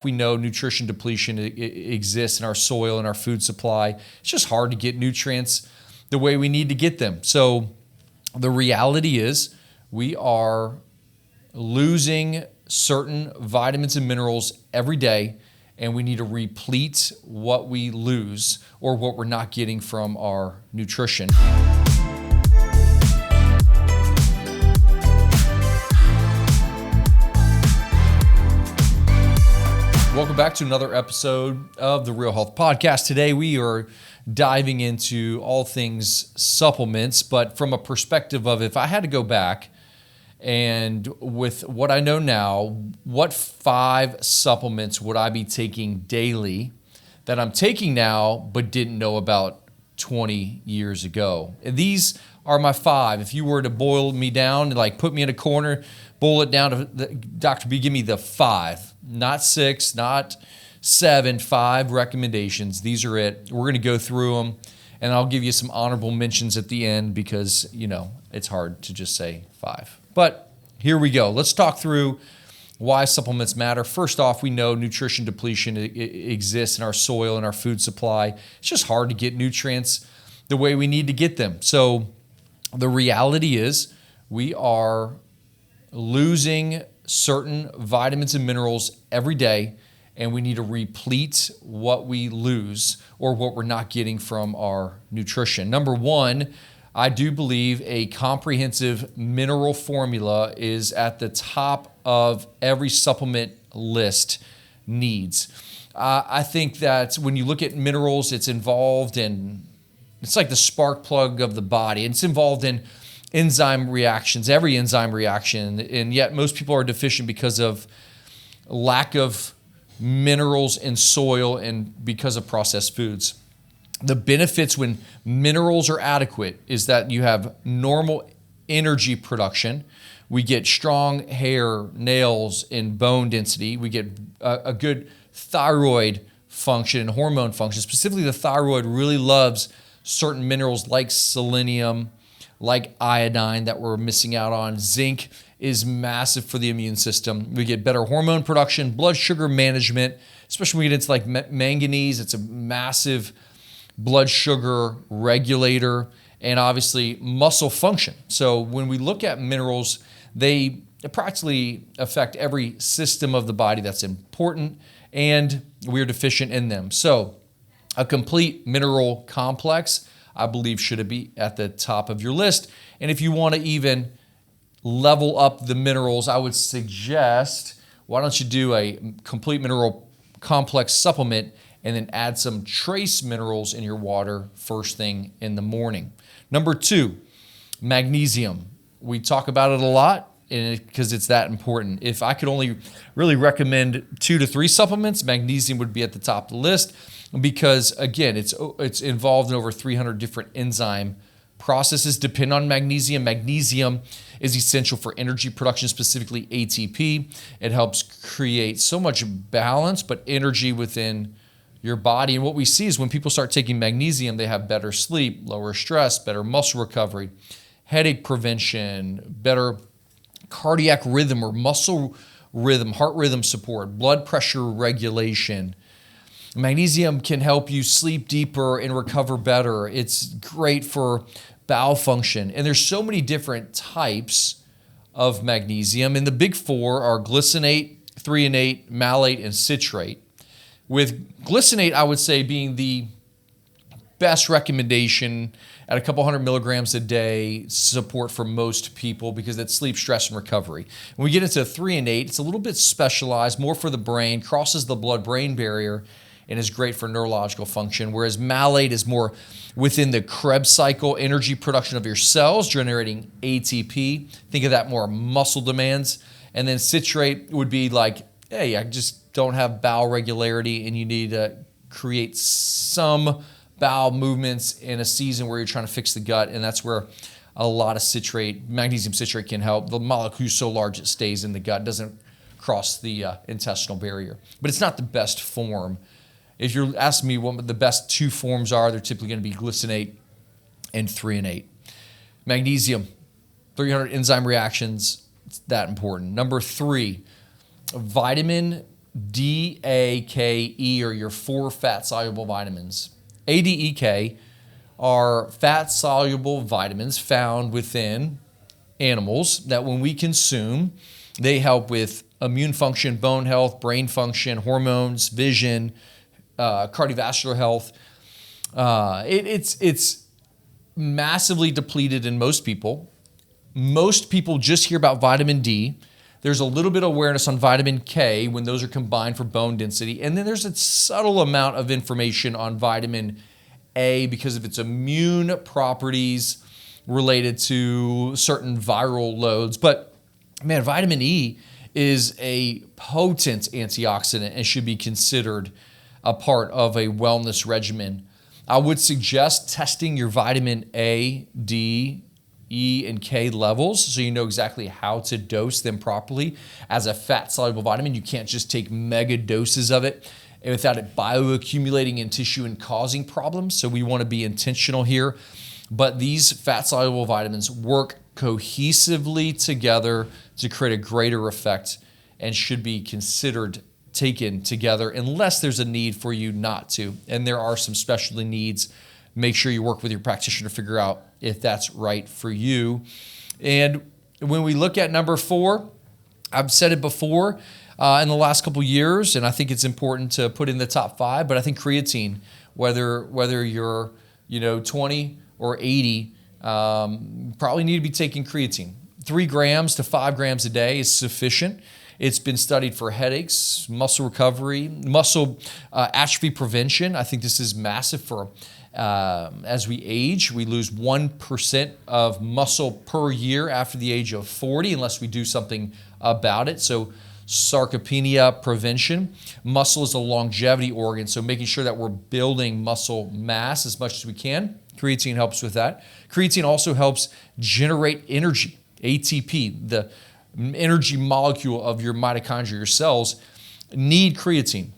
We know nutrition depletion exists in our soil and our food supply. It's just hard to get nutrients the way we need to get them. So the reality is we are losing certain vitamins and minerals every day, and we need to replete what we lose or what we're not getting from our nutrition. Welcome back to another episode of the Real Health Podcast. Today we are diving into all things supplements, but from a perspective of if I had to go back and with what I know now, what 5 supplements would I be taking daily that I'm taking now but didn't know about 20 years ago? And these are my 5. If you were to boil me down, like put me in a corner, boil it down to Dr. B, give me the 5, not 6, not 7, 5 recommendations. These are it. We're going to go through them, and I'll give you some honorable mentions at the end because, you know, it's hard to just say 5. But here we go. Let's talk through why supplements matter. First off, we know nutrition depletion exists in our soil and our food supply. It's just hard to get nutrients the way we need to get them. So the reality is we are losing certain vitamins and minerals every day, and we need to replete what we lose or what we're not getting from our nutrition. Number 1, I do believe a comprehensive mineral formula is at the top of every supplement list needs. I think that when you look at minerals, it's involved in, it's like the spark plug of the body. It's involved in enzyme reactions, every enzyme reaction, and yet most people are deficient because of lack of minerals in soil and because of processed foods. The benefits when minerals are adequate is that you have normal energy production. We get strong hair, nails, and bone density. We get a good thyroid function and hormone function. Specifically, the thyroid really loves certain minerals like selenium, like iodine that we're missing out on. Zinc is massive for the immune system. We get better hormone production, blood sugar management, especially when we get into like manganese. It's a massive blood sugar regulator, and obviously muscle function. So when we look at minerals, they practically affect every system of the body that's important, and we're deficient in them. So a complete mineral complex, I believe, should be at the top of your list. And if you want to even level up the minerals, I would suggest, why don't you do a complete mineral complex supplement and then add some trace minerals in your water first thing in the morning. Number 2, magnesium. We talk about it a lot because it's that important. If I could only really recommend 2 to 3 supplements, magnesium would be at the top of the list because, again, it's involved in over 300 different enzyme processes depend on magnesium. Magnesium is essential for energy production, specifically ATP. It helps create so much balance, but energy within your body. And what we see is when people start taking magnesium, they have better sleep, lower stress, better muscle recovery, headache prevention, better cardiac rhythm or muscle rhythm, heart rhythm support, blood pressure regulation. Magnesium can help you sleep deeper and recover better. It's great for bowel function. And there's so many different types of magnesium. And the big 4 are glycinate, threonate, malate, and citrate. With glycinate, I would say being the best recommendation at a couple hundred milligrams a day support for most people because it's sleep, stress, and recovery. When we get into threonate, it's a little bit specialized, more for the brain, crosses the blood-brain barrier, and is great for neurological function, whereas malate is more within the Krebs cycle, energy production of your cells, generating ATP. Think of that more muscle demands. And then citrate would be like, hey, I just don't have bowel regularity and you need to create some bowel movements in a season where you're trying to fix the gut, and that's where a lot of citrate, magnesium citrate can help. The molecule is so large it stays in the gut, doesn't cross the intestinal barrier. But it's not the best form. If you're asking me what the best 2 forms are, they're typically going to be glycinate and threonate. Magnesium, 300 enzyme reactions, it's that important. Number 3, vitamin D, A, K, E are your 4 fat-soluble vitamins. A, D, E, K are fat-soluble vitamins found within animals that when we consume, they help with immune function, bone health, brain function, hormones, vision, cardiovascular health. It's massively depleted in most people. Most people just hear about vitamin D. There's a little bit of awareness on vitamin K when those are combined for bone density. And then there's a subtle amount of information on vitamin A because of its immune properties related to certain viral loads. But man, vitamin E is a potent antioxidant and should be considered a part of a wellness regimen. I would suggest testing your vitamin A, D, E, and K levels so you know exactly how to dose them properly. As a fat-soluble vitamin, you can't just take mega doses of it without it bioaccumulating in tissue and causing problems. So we want to be intentional here. But these fat-soluble vitamins work cohesively together to create a greater effect and should be considered taken together unless there's a need for you not to. And there are some specialty needs. Make sure you work with your practitioner to figure out if that's right for you. And when we look at number 4, I've said it before in the last couple years, and I think it's important to put in the top 5, but I think creatine, whether you're 20 or 80, probably need to be taking creatine. 3 grams to 5 grams a day is sufficient. It's been studied for headaches, muscle recovery, muscle atrophy prevention. I think this is massive for as we age. We lose 1% of muscle per year after the age of 40 unless we do something about it. So sarcopenia prevention. Muscle is a longevity organ, so making sure that we're building muscle mass as much as we can. Creatine helps with that. Creatine also helps generate energy, ATP, the energy molecule of your mitochondria, your cells, need creatine.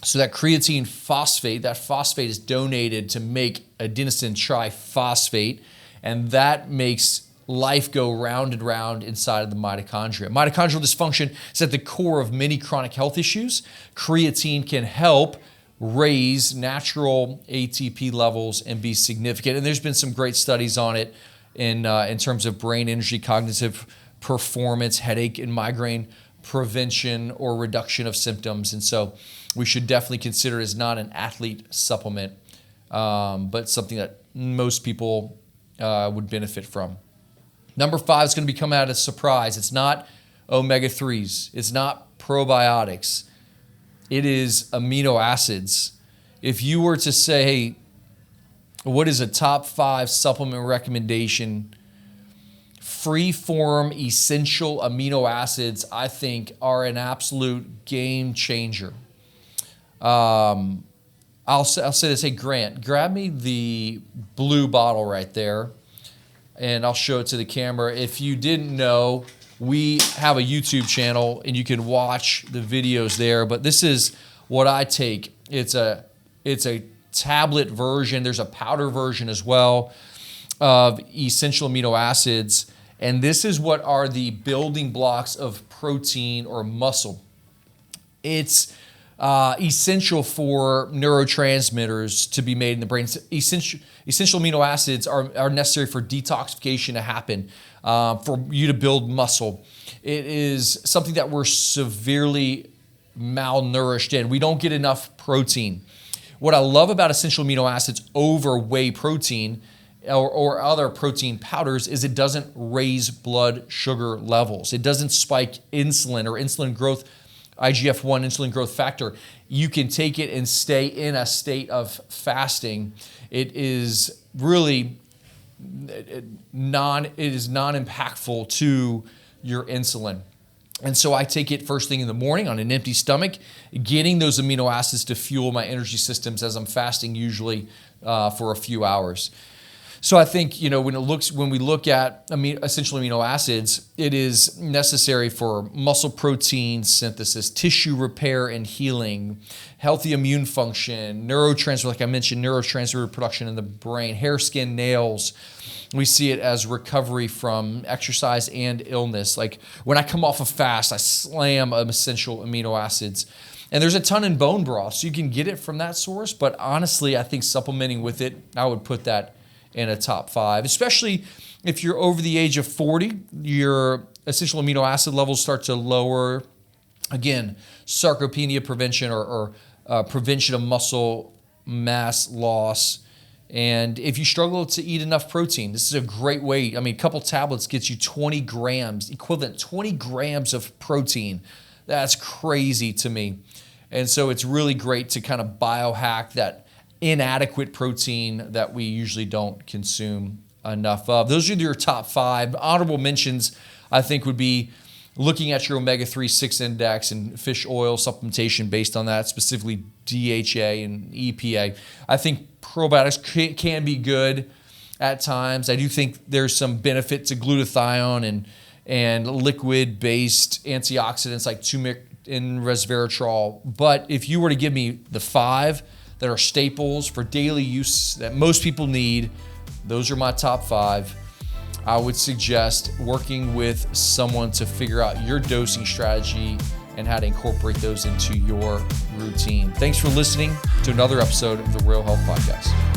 So that creatine phosphate, that phosphate is donated to make adenosine triphosphate, and that makes life go round and round inside of the mitochondria. Mitochondrial dysfunction is at the core of many chronic health issues. Creatine can help raise natural ATP levels and be significant. And there's been some great studies on it in terms of brain energy, cognitive performance, headache and migraine prevention or reduction of symptoms. And so we should definitely consider it as not an athlete supplement, but something that most people would benefit from. Number 5 is going to become out as a surprise. It's not omega-3s. It's not probiotics. It is amino acids. If you were to say, hey, what is a top 5 supplement recommendation? Free-form essential amino acids, I think, are an absolute game changer. I'll say this. Hey, Grant, grab me the blue bottle right there, and I'll show it to the camera. If you didn't know, we have a YouTube channel, and you can watch the videos there. But this is what I take. It's a tablet version. There's a powder version as well of essential amino acids. And this is what are the building blocks of protein or muscle. It's essential for neurotransmitters to be made in the brain. Essential amino acids are necessary for detoxification to happen, for you to build muscle. It is something that we're severely malnourished in. We don't get enough protein. What I love about essential amino acids over whey protein or other protein powders is it doesn't raise blood sugar levels. It doesn't spike insulin or insulin growth, IGF-1 insulin growth factor. You can take it and stay in a state of fasting. It is really non-impactful to your insulin. And so I take it first thing in the morning on an empty stomach, getting those amino acids to fuel my energy systems as I'm fasting, usually for a few hours. So I think, when we look at essential amino acids, it is necessary for muscle protein synthesis, tissue repair and healing, healthy immune function, neurotransmitter, like I mentioned, neurotransmitter production in the brain, hair, skin, nails. We see it as recovery from exercise and illness. Like when I come off a fast, I slam essential amino acids. And there's a ton in bone broth, so you can get it from that source. But honestly, I think supplementing with it, I would put that in a top 5, especially if you're over the age of 40, your essential amino acid levels start to lower. Again, sarcopenia prevention or prevention of muscle mass loss. And if you struggle to eat enough protein, this is a great way. A couple tablets gets you 20 grams, equivalent 20 grams of protein. That's crazy to me. And so it's really great to kind of biohack that inadequate protein that we usually don't consume enough of. Those are your top 5. Honorable mentions, I think, would be looking at your omega-3 6 index and fish oil supplementation based on that, specifically DHA and EPA. I think probiotics can be good at times. I do think there's some benefit to glutathione and liquid-based antioxidants like turmeric and resveratrol. But if you were to give me the 5 that are staples for daily use that most people need, those are my top 5. I would suggest working with someone to figure out your dosing strategy and how to incorporate those into your routine. Thanks for listening to another episode of the Real Health Podcast.